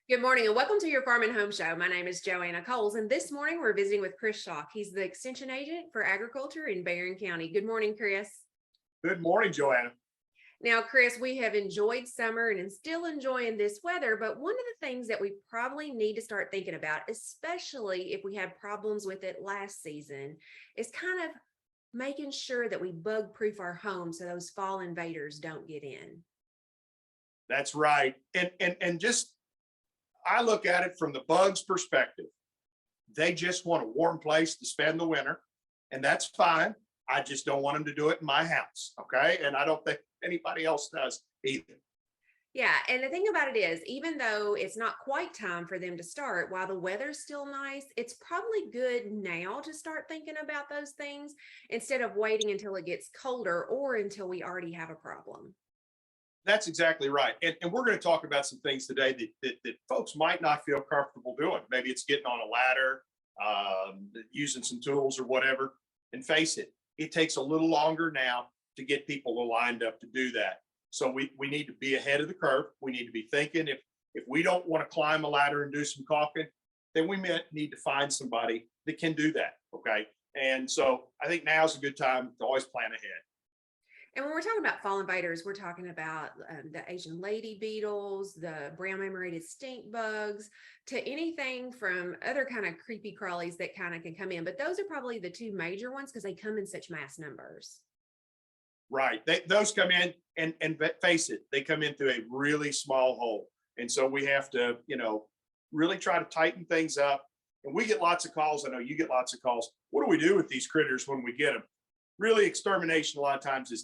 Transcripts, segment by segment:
Good morning and welcome to your Farm and Home Show. My name is Joanna and this morning we're visiting with Chris Schalk. He's the Extension Agent for Agriculture in Barren County. Good morning, Chris. Good morning, Joanna. Now, Chris, we have enjoyed summer and still enjoying this weather, but one of the things that we probably need to start thinking about, especially if we had problems with it last season, is kind of making sure that we bug proof our home so those fall invaders don't get in. That's right. And just I look at it from the bugs perspective. They just want a warm place to spend the winter, and that's fine. I just don't want them to do it in my house. Okay. And I don't think anybody else does either. Yeah, and the thing about it is, even though it's not quite time for them to start, while the weather's still nice, it's probably good now to start thinking about those things instead of waiting until it gets colder or until we already have a problem. That's exactly right. And we're going to talk about some things today that folks might not feel comfortable doing. Maybe it's getting on a ladder, using some tools or whatever. And face it, it takes a little longer now to get people lined up to do that. So we need to be ahead of the curve. We need to be thinking if we don't want to climb a ladder and do some caulking, then we may need to find somebody that can do that. Okay. And so I think now's a good time to always plan ahead. And when we're talking about fall invaders, we're talking about the Asian lady beetles, the brown marmorated stink bugs, to anything from other kind of creepy crawlies that kind of can come in. But those are probably the two major ones because they come in such mass numbers. Right. Those come in and face it, they come in through a really small hole. And so we have to, really try to tighten things up. And we get lots of calls. I know you get lots of calls. What do we do with these critters when we get them? Really, extermination a lot of times is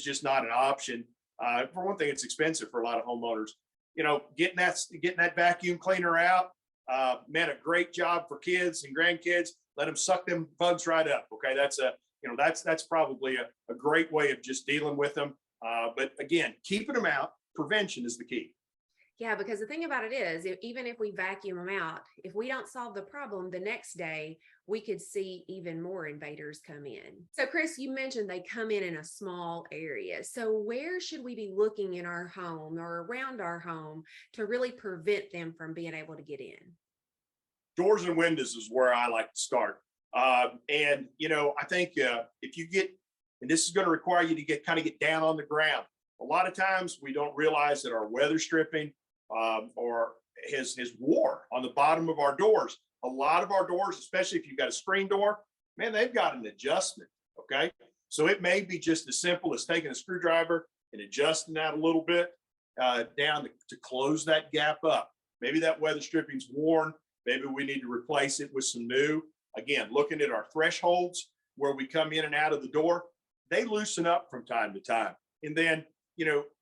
just not an option. For one thing, it's expensive for a lot of homeowners. Getting that vacuum cleaner out, man, a great job for kids and grandkids. Let them suck them bugs right up. Okay, that's probably a great way of just dealing with them. But again, keeping them out, prevention is the key. Yeah, because the thing about it is, even if we vacuum them out, if we don't solve the problem the next day, we could see even more invaders come in. So, Chris, you mentioned they come in a small area. So where should we be looking in our home or around our home to really prevent them from being able to get in? Doors and windows is where I like to start. And I think if you get, and this is going to require you to get down on the ground. A lot of times we don't realize that our weather stripping or has wore on the bottom of our doors. A lot of our doors, especially if you've got a screen door, man, they've got an adjustment. Okay. So it may be just as simple as taking a screwdriver and adjusting that a little bit down to close that gap up. Maybe that weather stripping's worn. Maybe we need to replace it with some new. Again, looking at our thresholds where we come in and out of the door, they loosen up from time to time. And then,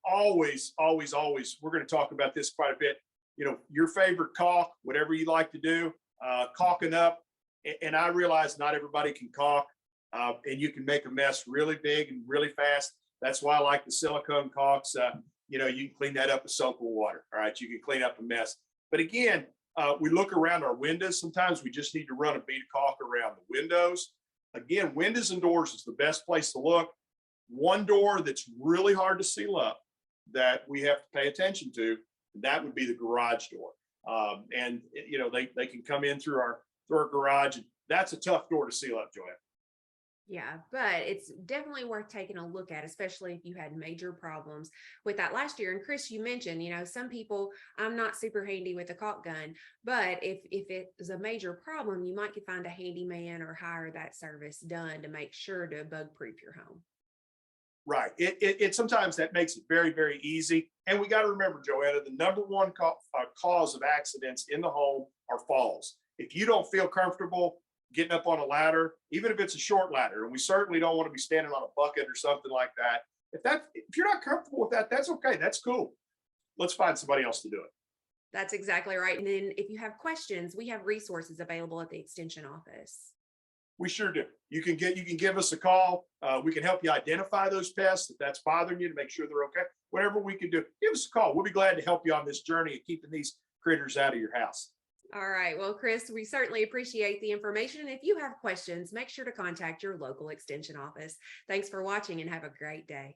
always, we're going to talk about this quite a bit. Your favorite caulk, whatever you like to do, caulking up. And I realize not everybody can caulk, and you can make a mess really big and really fast. That's why I like the silicone caulks. You can clean that up with soap and water. All right. You can clean up a mess. But again, we look around our windows. Sometimes we just need to run a bead of caulk around the windows. Again, windows and doors is the best place to look. One door that's really hard to seal up that we have to pay attention to, that would be the garage door. And they can come in through our garage, and that's a tough door to seal up, Joanna. Yeah, but it's definitely worth taking a look at, especially if you had major problems with that last year. And Chris, you mentioned, some people, I'm not super handy with a caulk gun, but if it is a major problem, you might find a handyman or hire that service done to make sure to bug proof your home. Right. It sometimes that makes it very, very easy. And we got to remember, Joanna, the number one cause of accidents in the home are falls. If you don't feel comfortable getting up on a ladder, even if it's a short ladder, and we certainly don't want to be standing on a bucket or something like that. If you're not comfortable with that, that's okay. That's cool. Let's find somebody else to do it. That's exactly right. And then if you have questions, we have resources available at the Extension office. We sure do. You can give us a call. We can help you identify those pests if that's bothering you to make sure they're okay. Whatever we can do, give us a call. We'll be glad to help you on this journey of keeping these critters out of your house. All right. Well, Chris, we certainly appreciate the information. And if you have questions, make sure to contact your local Extension office. Thanks for watching and have a great day.